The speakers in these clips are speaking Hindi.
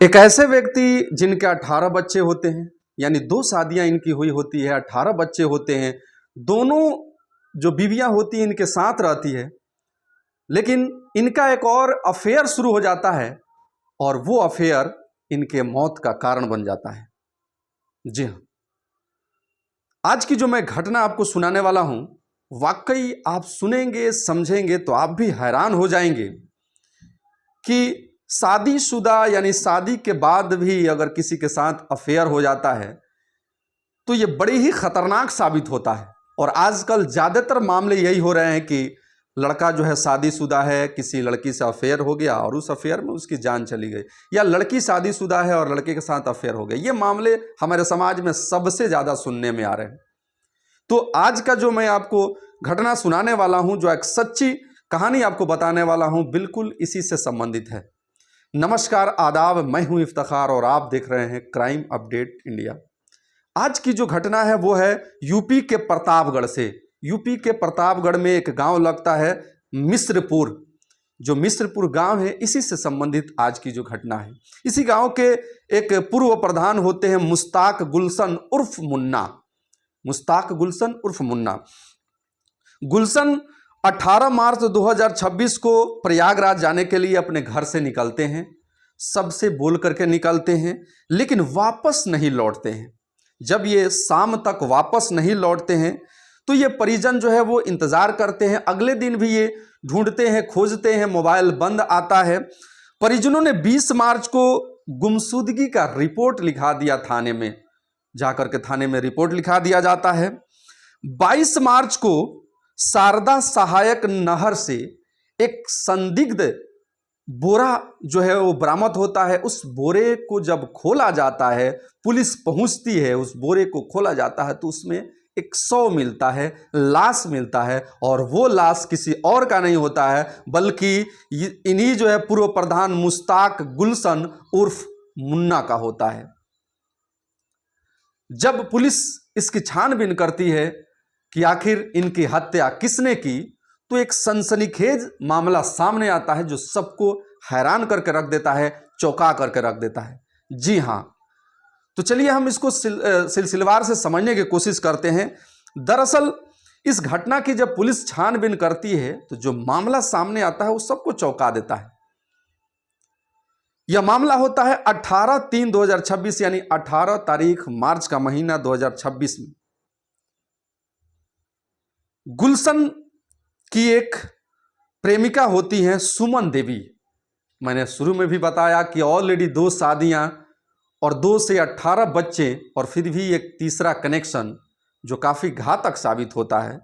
एक ऐसे व्यक्ति जिनके 18 बच्चे होते हैं, यानी 2 शादियां इनकी हुई होती है, 18 बच्चे होते हैं, दोनों जो बीवियां होती हैं इनके साथ रहती है, लेकिन इनका एक और अफेयर शुरू हो जाता है और वो अफेयर इनके मौत का कारण बन जाता है। जी हाँ, आज की जो मैं घटना आपको सुनाने वाला हूं, वाकई आप सुनेंगे समझेंगे तो आप भी हैरान हो जाएंगे कि शादीशुदा यानी शादी के बाद भी अगर किसी के साथ अफेयर हो जाता है तो ये बड़ी ही खतरनाक साबित होता है। और आजकल ज़्यादातर मामले यही हो रहे हैं कि लड़का जो है शादीशुदा है, किसी लड़की से अफेयर हो गया और उस अफेयर में उसकी जान चली गई, या लड़की शादीशुदा है और लड़के के साथ अफेयर हो गया। ये मामले हमारे समाज में सबसे ज़्यादा सुनने में आ रहे हैं। तो आज का जो मैं आपको घटना सुनाने वाला हूं, जो एक सच्ची कहानी आपको बताने वाला हूं, बिल्कुल इसी से संबंधित है। नमस्कार, आदाब, मैं हूं इफ्तिखार और आप देख रहे हैं क्राइम अपडेट इंडिया। आज की जो घटना है वो है यूपी के प्रतापगढ़ से। यूपी के प्रतापगढ़ में एक गांव लगता है मिस्रपुर। जो मिस्रपुर गांव है, इसी से संबंधित आज की जो घटना है। इसी गांव के एक पूर्व प्रधान होते हैं मुश्ताक गुलशन उर्फ मुन्ना। मुश्ताक गुलशन उर्फ मुन्ना। गुलशन 18 मार्च 2026 को प्रयागराज जाने के लिए अपने घर से निकलते हैं। सबसे बोल करके निकलते हैं, लेकिन वापस नहीं लौटते हैं। जब ये शाम तक वापस नहीं लौटते हैं तो ये परिजन जो है वो इंतज़ार करते हैं। अगले दिन भी ये ढूंढते हैं, खोजते हैं, मोबाइल बंद आता है। परिजनों ने 20 मार्च को गुमशुदगी का रिपोर्ट लिखा दिया थाने में। जाकर के थाने में रिपोर्ट लिखा दिया जाता है। 22 मार्च को शारदा सहायक नहर से एक संदिग्ध बोरा जो है वो बरामद होता है। उस बोरे को जब खोला जाता है, पुलिस पहुंचती है, उस बोरे को खोला जाता है तो उसमें एक शव मिलता है, लाश मिलता है। और वो लाश किसी और का नहीं होता है, बल्कि इन्हीं जो है पूर्व प्रधान मुश्ताक गुलशन उर्फ मुन्ना का होता है। जब पुलिस इसकी छानबीन करती है कि आखिर इनकी हत्या किसने की, तो एक सनसनीखेज मामला सामने आता है जो सबको हैरान करके रख देता है, चौंका करके रख देता है। जी हाँ, तो चलिए हम इसको सिलसिलेवार से समझने की कोशिश करते हैं। दरअसल इस घटना की जब पुलिस छानबीन करती है तो जो मामला सामने आता है वो सबको चौंका देता है। यह मामला होता है 18/3/2026 यानी 18 तारीख मार्च का महीना 2026 में। गुलशन की एक प्रेमिका होती है सुमन देवी। मैंने शुरू में भी बताया कि ऑलरेडी 2 शादियां और 2 से 18 बच्चे, और फिर भी एक तीसरा कनेक्शन जो काफ़ी घातक साबित होता है।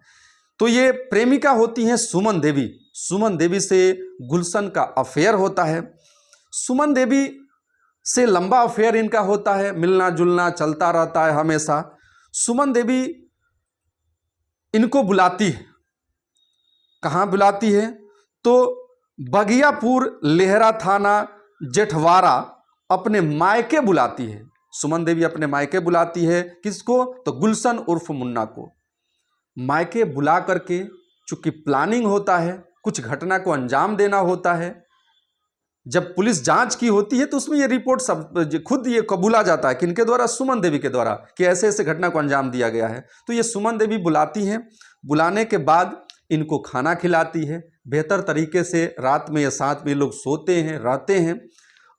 तो ये प्रेमिका होती हैं सुमन देवी। सुमन देवी से गुलशन का अफेयर होता है। सुमन देवी से लंबा अफेयर इनका होता है, मिलना जुलना चलता रहता है हमेशा। सुमन देवी इनको बुलाती है। कहाँ बुलाती है? तो बगियापुर लेहरा थाना जेठवारा अपने मायके बुलाती है। सुमन देवी अपने मायके बुलाती है। किसको? तो गुलशन उर्फ मुन्ना को मायके बुला करके, चूंकि प्लानिंग होता है, कुछ घटना को अंजाम देना होता है। जब पुलिस जांच की होती है तो उसमें ये रिपोर्ट सब खुद ये कबूला जाता है, किनके द्वारा? सुमन देवी के द्वारा, कि ऐसे ऐसे घटना को अंजाम दिया गया है। तो ये सुमन देवी बुलाती हैं। बुलाने के बाद इनको खाना खिलाती है बेहतर तरीके से। रात में ये साथ में लोग सोते हैं, रहते हैं।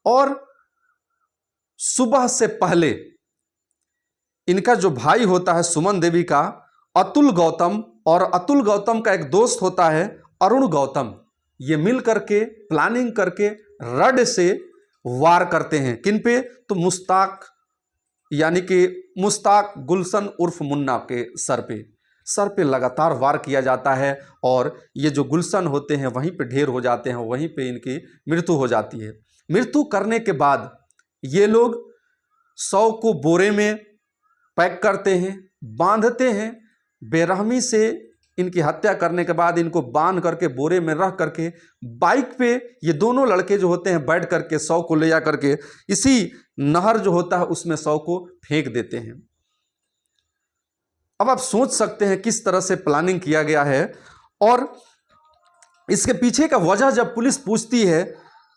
और सुबह से पहले इनका जो भाई होता है सुमन देवी का, अतुल गौतम, और अतुल गौतम का एक दोस्त होता है अरुण गौतम, ये मिल करके प्लानिंग करके रड से वार करते हैं। किन पे? तो मुश्ताक यानी कि मुश्ताक गुलशन उर्फ मुन्ना के सर पे लगातार वार किया जाता है। और ये जो गुलशन होते हैं वहीं पे ढेर हो जाते हैं, वहीं पे इनकी मृत्यु हो जाती है। मृत्यु करने के बाद ये लोग शव को बोरे में पैक करते हैं, बांधते हैं। बेरहमी से इनकी हत्या करने के बाद इनको बांध करके बोरे में रख करके बाइक पे ये दोनों लड़के जो होते हैं बैठ करके शव को ले जा करके इसी नहर जो होता है उसमें शव को फेंक देते हैं। अब आप सोच सकते हैं किस तरह से प्लानिंग किया गया है। और इसके पीछे का वजह जब पुलिस पूछती है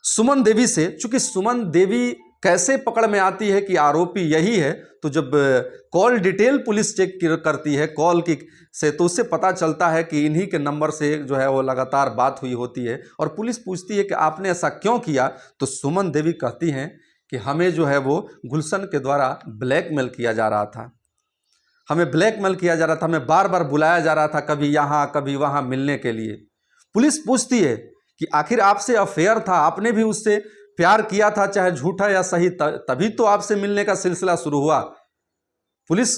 सुमन देवी से, चूंकि सुमन देवी कैसे पकड़ में आती है कि आरोपी यही है, तो जब कॉल डिटेल पुलिस चेक करती है कॉल की से, तो उससे पता चलता है कि इन्हीं के नंबर से जो है वो लगातार बात हुई होती है। और पुलिस पूछती है कि आपने ऐसा क्यों किया, तो सुमन देवी कहती हैं कि हमें जो है वो गुलशन के द्वारा ब्लैकमेल किया जा रहा था, हमें ब्लैकमेल किया जा रहा था, हमें बार बार बुलाया जा रहा था, कभी यहाँ कभी वहाँ मिलने के लिए। पुलिस पूछती है कि आखिर आपसे अफेयर था, आपने भी उससे प्यार किया था, चाहे झूठा या सही, तभी तो आपसे मिलने का सिलसिला शुरू हुआ। पुलिस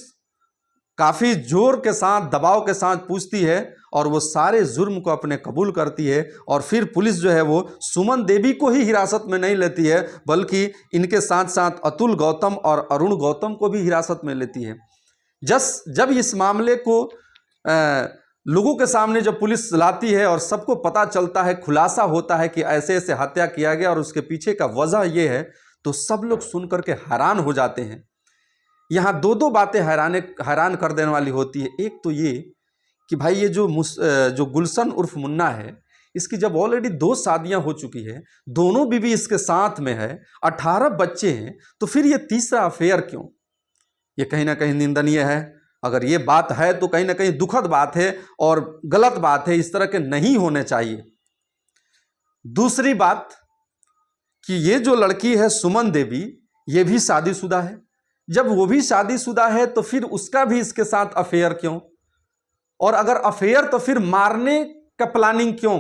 काफ़ी जोर के साथ, दबाव के साथ पूछती है और वो सारे जुर्म को अपने कबूल करती है। और फिर पुलिस जो है वो सुमन देवी को ही हिरासत में नहीं लेती है, बल्कि इनके साथ साथ अतुल गौतम और अरुण गौतम को भी हिरासत में लेती है। जब इस मामले को लोगों के सामने जब पुलिस लाती है और सबको पता चलता है, खुलासा होता है कि ऐसे ऐसे हत्या किया गया और उसके पीछे का वजह ये है, तो सब लोग सुन करके हैरान हो जाते हैं। यहाँ दो बातें हैरान कर देने वाली होती है। एक तो ये कि भाई ये जो गुलशन उर्फ मुन्ना है, इसकी जब ऑलरेडी 2 शादियां हो चुकी है, दोनों बीवी इसके साथ में है, 18 बच्चे हैं, तो फिर ये तीसरा अफेयर क्यों? ये कहीं ना कहीं निंदनीय है। अगर ये बात है तो कहीं ना कहीं दुखद बात है और गलत बात है, इस तरह के नहीं होने चाहिए। दूसरी बात कि ये जो लड़की है सुमन देवी, ये भी शादीशुदा है। जब वो भी शादीशुदा है तो फिर उसका भी इसके साथ अफेयर क्यों? और अगर अफेयर तो फिर मारने का प्लानिंग क्यों?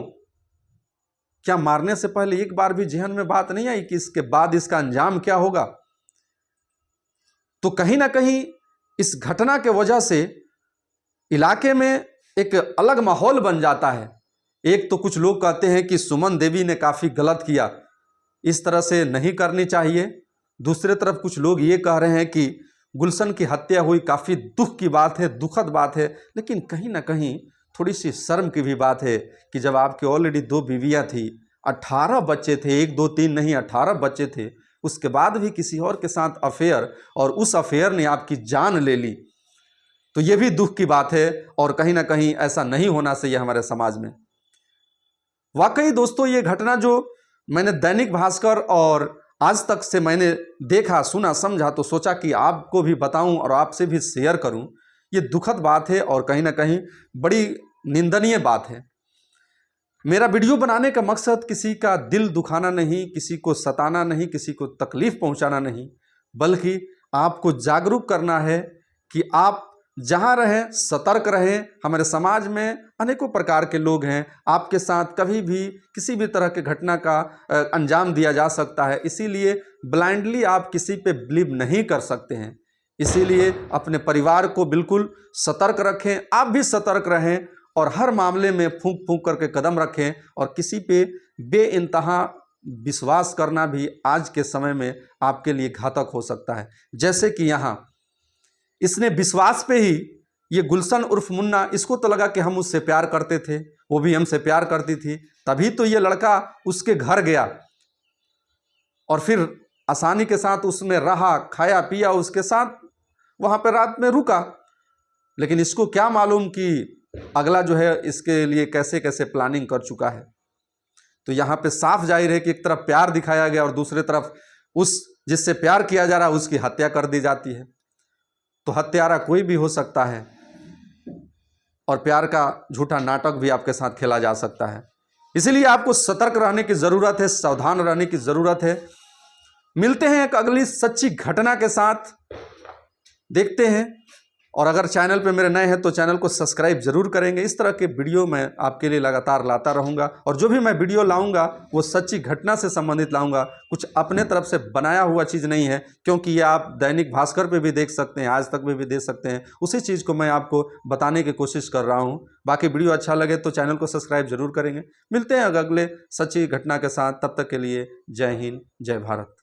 क्या मारने से पहले एक बार भी जहन में बात नहीं आई कि इसके बाद इसका अंजाम क्या होगा? तो कहीं ना कहीं इस घटना के वजह से इलाके में एक अलग माहौल बन जाता है। एक तो कुछ लोग कहते हैं कि सुमन देवी ने काफ़ी गलत किया, इस तरह से नहीं करनी चाहिए। दूसरे तरफ कुछ लोग ये कह रहे हैं कि गुलशन की हत्या हुई, काफ़ी दुख की बात है, दुखद बात है, लेकिन कहीं ना कहीं थोड़ी सी शर्म की भी बात है कि जब आपके ऑलरेडी 2 बीवियाँ थी, 18 बच्चे थे, 1 2 3 नहीं 18 बच्चे थे, उसके बाद भी किसी और के साथ अफेयर, और उस अफेयर ने आपकी जान ले ली, तो ये भी दुख की बात है। और कहीं ना कहीं ऐसा नहीं होना चाहिए हमारे समाज में। वाकई दोस्तों, ये घटना जो मैंने दैनिक भास्कर और आज तक से मैंने देखा, सुना, समझा, तो सोचा कि आपको भी बताऊं और आपसे भी शेयर करूं। ये दुखद बात है और कहीं ना कहीं बड़ी निंदनीय बात है। मेरा वीडियो बनाने का मकसद किसी का दिल दुखाना नहीं, किसी को सताना नहीं, किसी को तकलीफ पहुंचाना नहीं, बल्कि आपको जागरूक करना है कि आप जहां रहें सतर्क रहें। हमारे समाज में अनेकों प्रकार के लोग हैं, आपके साथ कभी भी किसी भी तरह के घटना का अंजाम दिया जा सकता है। इसीलिए ब्लाइंडली आप किसी पे बिलीव नहीं कर सकते हैं। इसीलिए अपने परिवार को बिल्कुल सतर्क रखें, आप भी सतर्क रहें और हर मामले में फूंक फूंक करके कदम रखें। और किसी पे बेइंतहा विश्वास करना भी आज के समय में आपके लिए घातक हो सकता है। जैसे कि यहाँ इसने विश्वास पे ही, ये गुलशन उर्फ मुन्ना, इसको तो लगा कि हम उससे प्यार करते थे, वो भी हमसे प्यार करती थी, तभी तो ये लड़का उसके घर गया और फिर आसानी के साथ उसमें रहा, खाया पिया, उसके साथ वहाँ पर रात में रुका। लेकिन इसको क्या मालूम कि अगला जो है इसके लिए कैसे कैसे प्लानिंग कर चुका है। तो यहाँ पे साफ जाहिर है कि एक तरफ प्यार दिखाया गया और दूसरी तरफ उस जिससे प्यार किया जा रहा है उसकी हत्या कर दी जाती है। तो हत्यारा कोई भी हो सकता है और प्यार का झूठा नाटक भी आपके साथ खेला जा सकता है। इसीलिए आपको सतर्क रहने की ज़रूरत है, सावधान रहने की ज़रूरत है। मिलते हैं एक अगली सच्ची घटना के साथ, देखते हैं। और अगर चैनल पे मेरे नए हैं तो चैनल को सब्सक्राइब जरूर करेंगे। इस तरह के वीडियो मैं आपके लिए लगातार लाता रहूँगा और जो भी मैं वीडियो लाऊंगा वो सच्ची घटना से संबंधित लाऊंगा, कुछ अपने तरफ से बनाया हुआ चीज़ नहीं है, क्योंकि ये आप दैनिक भास्कर पे भी देख सकते हैं, आज तक पे भी देख सकते हैं। उसी चीज़ को मैं आपको बताने की कोशिश कर रहा हूँ। बाकी वीडियो अच्छा लगे तो चैनल को सब्सक्राइब जरूर करेंगे। मिलते हैं अगले सच्ची घटना के साथ, तब तक के लिए जय हिंद, जय भारत।